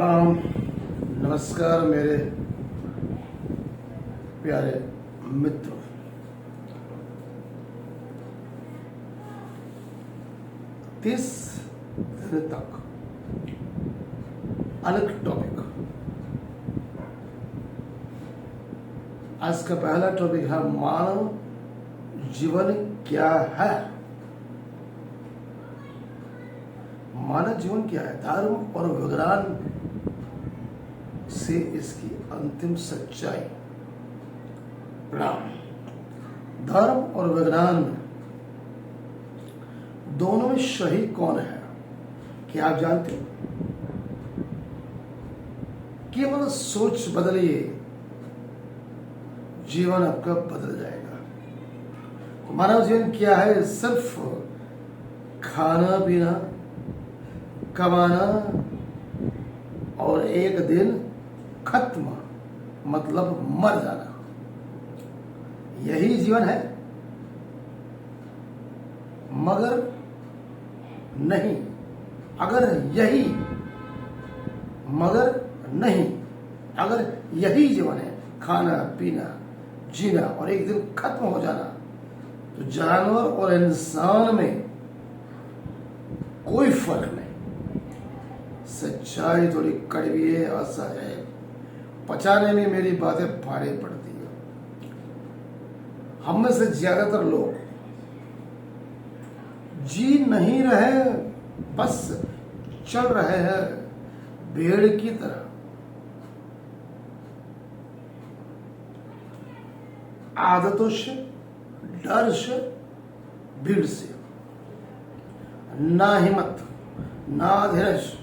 प्रणाम, नमस्कार मेरे प्यारे मित्रों। तीस दिन तक अलग टॉपिक। आज का पहला टॉपिक है मानव जीवन क्या है। मानव जीवन क्या है? धर्म और विज्ञान से इसकी अंतिम सच्चाई। प्रणाम। धर्म और विज्ञान दोनों में सही कौन है? क्या आप जानते हो? केवल सोच बदलिए, जीवन आपका बदल जाएगा। मानव जीवन क्या है? सिर्फ खाना पीना, कमाना और एक दिन खत्म, मतलब मर जाना, यही जीवन है? मगर नहीं। अगर यही जीवन है, खाना पीना जीना और एक दिन खत्म हो जाना, तो जानवर और इंसान में कोई फर्क नहीं। सच्चाई थोड़ी कड़वी है, असहज है, पचाने में मेरी बातें भारी पड़ती है। हम में से ज्यादातर लोग जी नहीं रहे, बस चल रहे हैं भेड़ की तरह। आदतों से, डर से, भीड़ से। ना हिम्मत, ना धैर्य,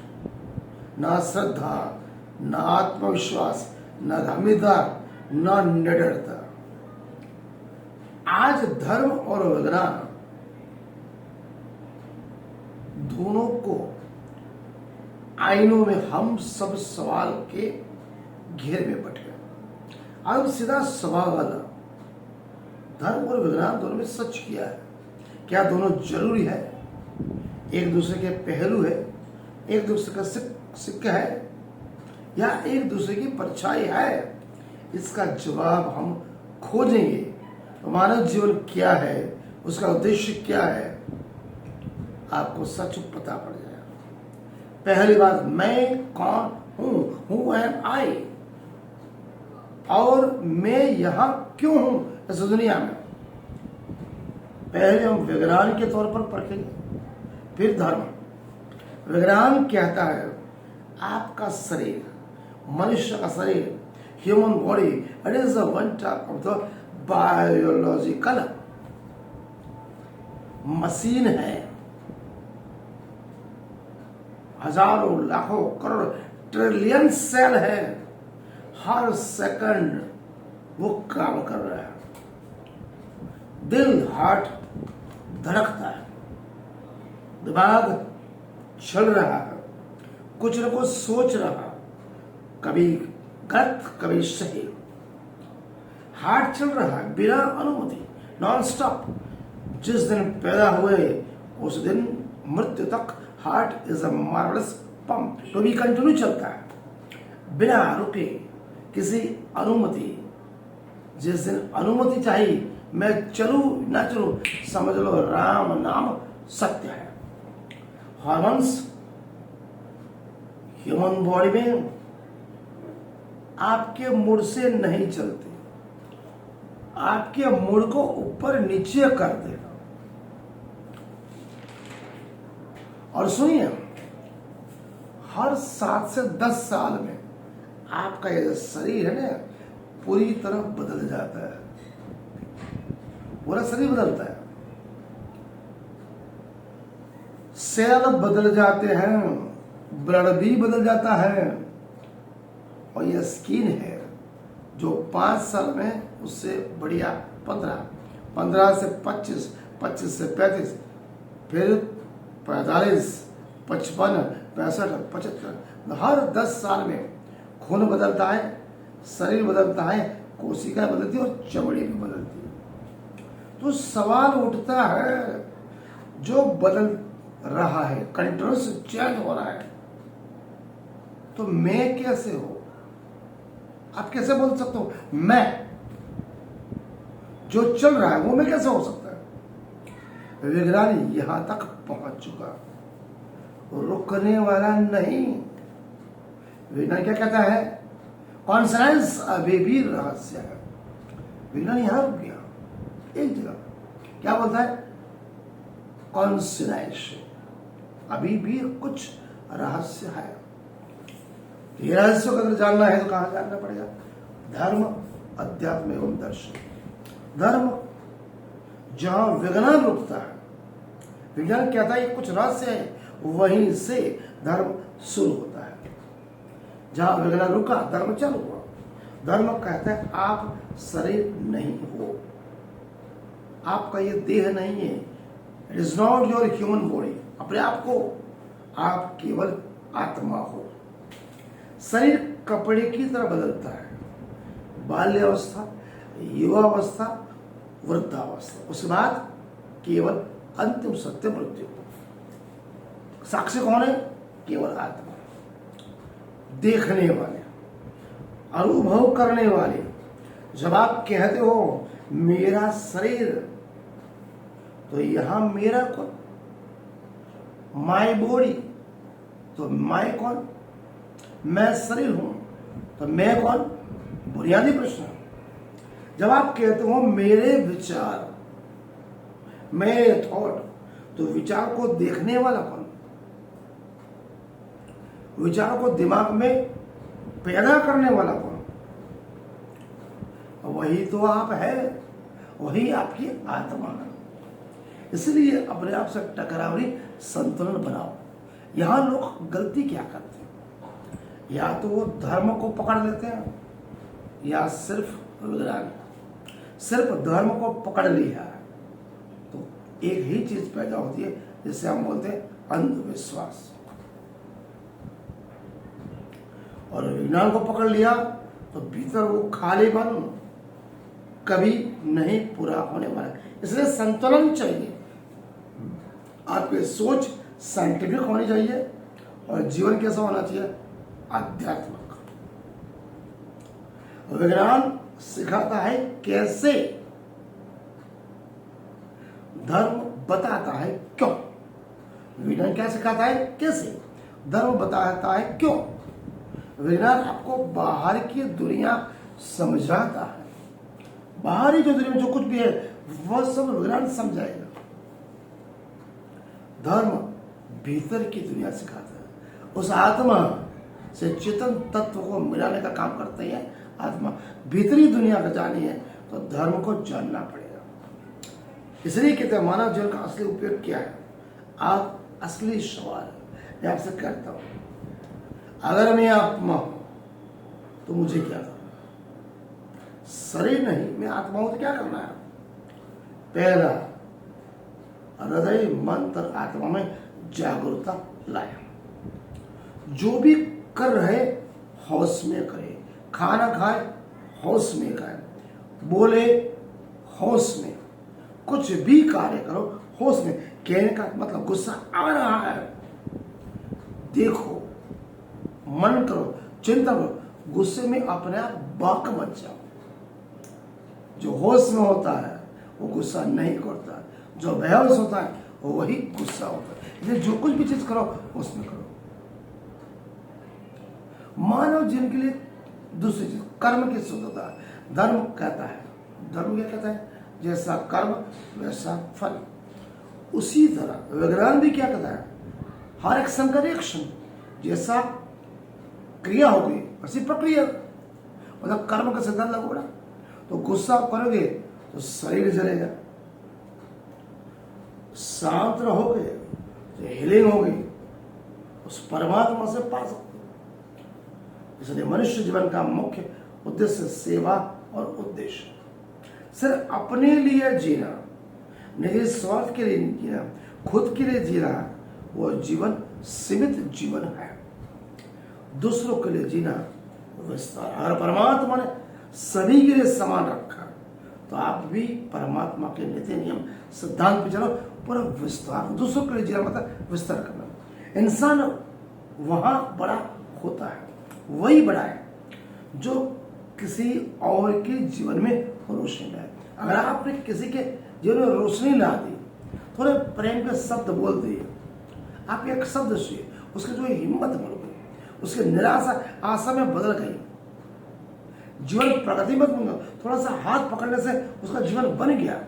ना श्रद्धा, ना आत्मविश्वास, ना धार्मिकता, ना निडरता। आज धर्म और विज्ञान दोनों को आईनों में हम सब सवाल के घेरे में बट गए। अब सीधा सवाल, धर्म और विज्ञान दोनों में सच क्या है? क्या दोनों जरूरी है? एक दूसरे के पहलू है, एक दूसरे का सिक्का है, या एक दूसरे की परछाई है? इसका जवाब हम खोजेंगे। तो मानव जीवन क्या है, उसका उद्देश्य क्या है, आपको सच पता पड़ जाएगा। पहली बात, मैं कौन हूं? हु एम आई? और मैं यहां क्यों हूं इस दुनिया में? पहले हम विज्ञान के तौर पर परखेंगे, फिर धर्म। विज्ञान कहता है आपका शरीर, मनुष्य का शरीर, human body, it is one type of the biological machine है। हजारों, लाखों, करोड़, ट्रिलियन सेल है। हर सेकंड वो काम कर रहा है। दिल, हार्ट धड़कता है, दिमाग चल रहा है, कुछ न कुछ सोच रहा, कभी गलत कभी सही। हार्ट चल रहा है बिना अनुमति, नॉन स्टॉप। जिस दिन पैदा हुए उस दिन मृत्यु तक heart is a marvellous pump, तो भी कंटिन्यू चलता है बिना रुके, किसी अनुमति। जिस दिन अनुमति चाहिए, मैं चलूं ना चलूं, समझ लो राम नाम सत्य है। हार्मोन्स ह्यूमन बॉडी में आपके मूड से नहीं चलते, आपके मूड को ऊपर नीचे कर देगा। और सुनिए, हर 7 से 10 साल में आपका ये शरीर है ना, पूरी तरह बदल जाता है। पूरा शरीर बदलता है, सेल बदल जाते हैं, ब्लड भी बदल जाता है। और यह स्किन है जो 5 साल में उससे बढ़िया 15 से 25, 25 से 35, फिर 45, 55, 65, 75। हर 10 साल में खून बदलता है, शरीर बदलता है, कोशिकाएं बदलती है और चमड़ी भी बदलती है। तो सवाल उठता है, जो बदल रहा है, कंट्रोल चेंज हो रहा है, तो मैं कैसे हो? आप कैसे बोल सकते हो मैं? जो चल रहा है वो मैं कैसे हो सकता है? विज्ञान यहां तक पहुंच चुका, रुकने वाला नहीं। विज्ञान क्या कहता है? कॉन्सनेंस अभी भी रहस्य है। विज्ञान यहां रुक गया एक जगह। क्या बोलता है? कॉन्सनेंस अभी भी कुछ रहस्य है। ये रहस्य को अगर जानना है तो कहां जानना पड़ेगा? धर्म, अध्यात्म एवं दर्शन। धर्म जहां विज्ञान रुकता है, विज्ञान कहता है ये कुछ रहस्य है, वहीं से धर्म शुरू होता है। जहां विज्ञान रुका धर्म चालू हुआ। धर्म कहता है आप शरीर नहीं हो, आपका ये देह नहीं है, it is not your human body. अपने आप को आप केवल आत्मा हो। शरीर कपड़े की तरह बदलता है। बाल्यावस्था, युवावस्था, वृद्धावस्था, उसके बाद केवल अंतिम सत्य मृत्यु। साक्षी कौन है? केवल आत्मा। देखने वाले, अनुभव करने वाले। जब आप कहते हो मेरा शरीर, तो यहां मेरा कौन? My body. तो माय कौन? मैं शरीर हूं, तो मैं कौन? बुनियादी प्रश्न। जब आप कहते हो मेरे विचार, मेरे थॉट, तो विचार को देखने वाला कौन? विचार को दिमाग में पैदा करने वाला कौन? वही तो आप है, वही आपकी आत्मा है। इसलिए अपने आप से टकरावनी संतुलन बनाओ। यहां लोग गलती क्या करते हैं? या तो वो धर्म को पकड़ लेते हैं, या सिर्फ विज्ञान। सिर्फ धर्म को पकड़ लिया है तो एक ही चीज पैदा होती है, जिसे हम बोलते हैं अंधविश्वास। और विज्ञान को पकड़ लिया तो भीतर वो खालीपन कभी नहीं पूरा होने वाला। इसलिए संतुलन चाहिए। आपकी सोच साइंटिफिक होनी चाहिए और जीवन कैसा होना चाहिए? आध्यात्मिक। विज्ञान सिखाता है कैसे, धर्म बताता है क्यों। विज्ञान क्या सिखाता है? कैसे। धर्म बताता है क्यों। विज्ञान आपको बाहर की दुनिया समझाता है। बाहरी जो दुनिया में जो कुछ भी है वह सब विज्ञान समझाएगा। धर्म भीतर की दुनिया सिखाता है। उस आत्मा से चेतन तत्व को मिलाने का काम करते हैं। आत्मा भीतरी दुनिया को जानी है तो धर्म को जानना पड़ेगा। इसलिए कहते हैं मानव जीवन का असली उपयोग क्या है? आप असली सवाल मैं आपसे करता हूं, अगर मैं आत्मा हूं तो मुझे क्या करना? शरीर नहीं, मैं आत्मा हूं तो क्या करना है? पहला, हृदय मन और आत्मा में जागरूकता लाए। जो भी कर रहे होश में करे। खाना खाए होश में खाए, बोले होश में, कुछ भी कार्य करो होश में। कहने का मतलब गुस्सा आ रहा है, देखो, मन करो, चिंता करो, गुस्से में अपने आप बाक मत जाओ। जो होश में होता है वो गुस्सा नहीं करता, जो बेहोश होता है वो वही गुस्सा होता है। इसलिए जो कुछ भी चीज करो उसमें करो। मानव जीवन के लिए दूसरी चीज कर्म की शुद्धता है। धर्म कहता है, धर्म क्या कहता है? जैसा कर्म वैसा फल। उसी तरह विज्ञान भी क्या कहता है? हर एक्शन का रिएक्शन। जैसा क्रिया होगी वैसी प्रक्रिया। मतलब कर्म का सिद्धांत लागू होगा। तो गुस्सा करोगे तो शरीर जलेगा, शांत रहोगे तो हीलिंग होगी, उस परमात्मा से पा सकते। इसलिए मनुष्य जीवन का मुख्य उद्देश्य सेवा और उद्देश्य। सिर्फ अपने लिए जीना, निजी स्वार्थ के लिए जीना, खुद के लिए जीना, वो जीवन सीमित जीवन है। दूसरों के लिए जीना विस्तार। अगर परमात्मा ने सभी के लिए समान रखा तो आप भी परमात्मा के नीति नियम सिद्धांत पे चलो। पूरा विस्तार, दूसरों के लिए जीना मतलब विस्तार करना। इंसान वहां बड़ा होता है वही बड़ा है जो किसी और के जीवन में रोशनी लाए। अगर आपने किसी के जीवन में रोशनी ला दी, थोड़े प्रेम के शब्द बोल दिए, आप एक शब्द से उसकी जो हिम्मत बढ़ गई, उसकी निराशा आशा में बदल गई, जीवन प्रगति मत बन गया, थोड़ा सा हाथ पकड़ने से उसका जीवन बन गया,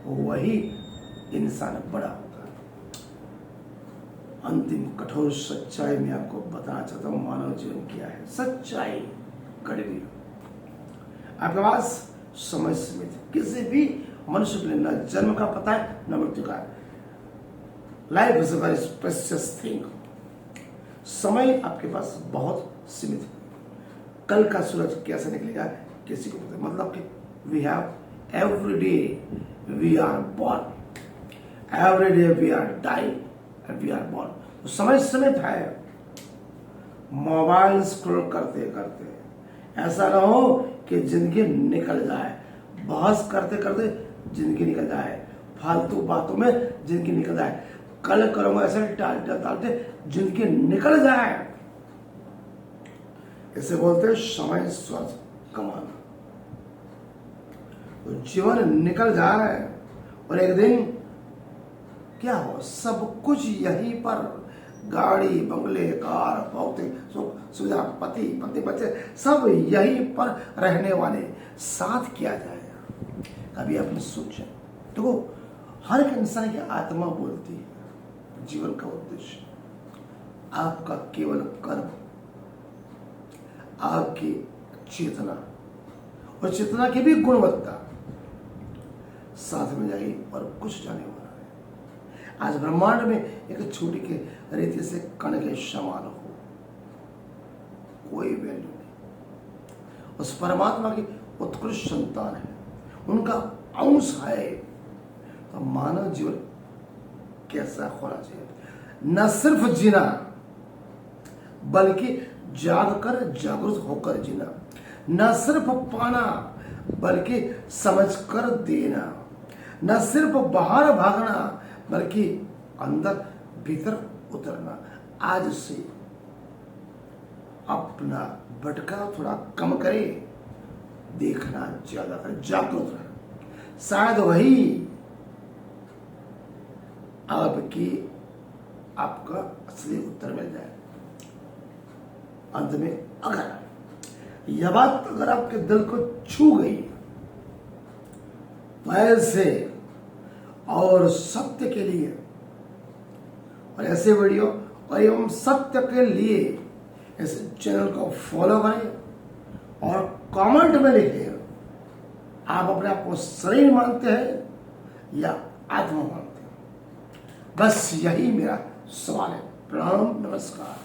वही इंसान बड़ा होता है। अंतिम कठोर सच्चाई में आपको बताना चाहता हूं मानव जीवन क्या है। सच्चाई कड़वी, आपके पास समय सीमित है। किसी भी मनुष्य के लिए न जन्म का पता है न मृत्यु का। Life is a very precious thing. समय आपके पास बहुत सीमित है। कल का सूरज कैसे निकलेगा किसी को पता। मतलब कि we have every day we are born, every day we are die and we are born. तो समय सीमित है। मोबाइल स्क्रॉल करते करते ऐसा ना हो कि जिंदगी निकल जाए, बहस करते करते जिंदगी निकल जाए, फालतू बातों में जिंदगी निकल जाए, कल करूंगा ऐसे टालते टालते जिंदगी निकल जाए। इसे बोलते हैं समय स्वर्ग कमाना। तो जीवन निकल जाए और एक दिन क्या हो, सब कुछ यहीं पर, गाड़ी बंगले कार भौतिक सुख सुविधा पति पत्नी बच्चे सब यहीं पर रहने वाले, साथ किया जाएगा। कभी आपने सोचा? देखो, हर एक इंसान की आत्मा बोलती है जीवन का उद्देश्य। आपका केवल कर्म, आपकी चेतना और चेतना की भी गुणवत्ता साथ में जाएगी और कुछ जाने वाला है। आज ब्रह्मांड में एक छोटी के रेती से कण के समान हो, कोई वैल्यू नहीं। उस परमात्मा की उत्कृष्ट संतान है, उनका अंश है। तो मानव जीवन कैसा होना चाहिए? न सिर्फ जीना बल्कि जागकर जागरूक होकर जीना, न सिर्फ पाना बल्कि समझकर देना, न सिर्फ बाहर भागना बल्कि अंदर भीतर उतरना। आज से अपना भटका थोड़ा कम करे, देखना ज्यादा करे, जागरूक रहना। शायद वही आपका असली उत्तर मिल जाए। अंत में अगर यह बात अगर आपके दिल को छू गई तो ऐसे और सत्य के लिए और ऐसे वीडियो और एवं सत्य के लिए इस चैनल को फॉलो करें और कमेंट में लिखें आप अपने आप को शरीर मानते हैं या आत्मा मानते हैं। बस यही मेरा सवाल है। प्रणाम, नमस्कार।